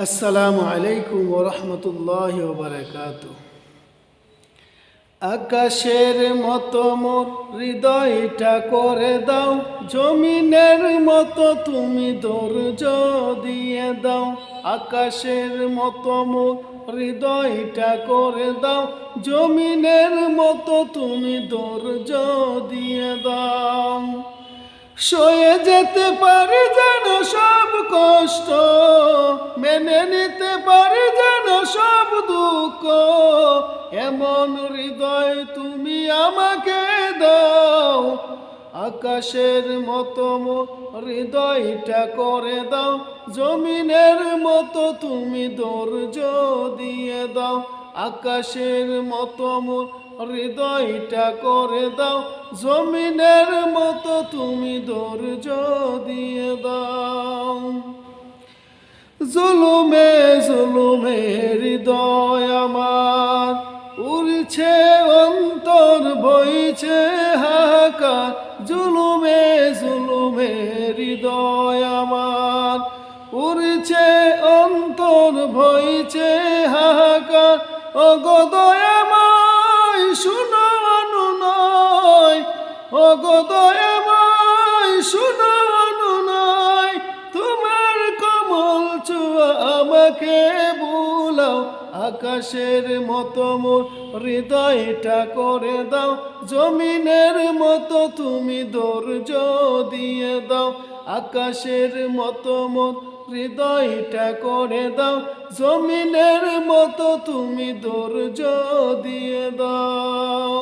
আসসালামু আলাইকুম ওয়া রাহমাতুল্লাহি ওয়া বারাকাতুহু। আকাশের মতো মোর হৃদয়টা করে দাও, জমিনের মতো তুমি ধৈর্য দিয়ে দাও। আকাশের মতো মোর হৃদয়টা করে দাও, জমিনের মতো তুমি ধৈর্য দিয়ে দাও। সয়ে যেতে পারি যেন সব কষ্ট, মেনে নিতে পারি যেন সব দুঃখ, এমন হৃদয় তুমি আমাকে দাও। আকাশের মতো মোর হৃদয়টা করে দাও, জমিনের মতো তুমি ধৈর্য দিয়ে দাও। আকাশের মতো মোর হৃদয়টা করে দাও, জমিনের মতো তুমি ধৈর্য দিয়ে দাও। জুলুমে জুলুমে হৃদয় আমার উড়ছে, অন্তর বইছে হাহাকার। জুলুমে জুলুমে হৃদয় আমার উড়ছে, অন্তর বইছে হাহাকার। ওগো দয়াময় শুনো অনুনয়, ওগো দয়াময় শুনো অনুনয়, তোমার কমল ছোঁয়া আমাকে বুলাও। আকাশের মতো মোর হৃদয়টা করে দাও, জমিনের মতো তুমি ধৈর্য দিয়ে দাও। আকাশের মতো মোর হৃদয়টা করে দাও, জমিনের মতো তুমি ধৈর্য দিয়ে দাও।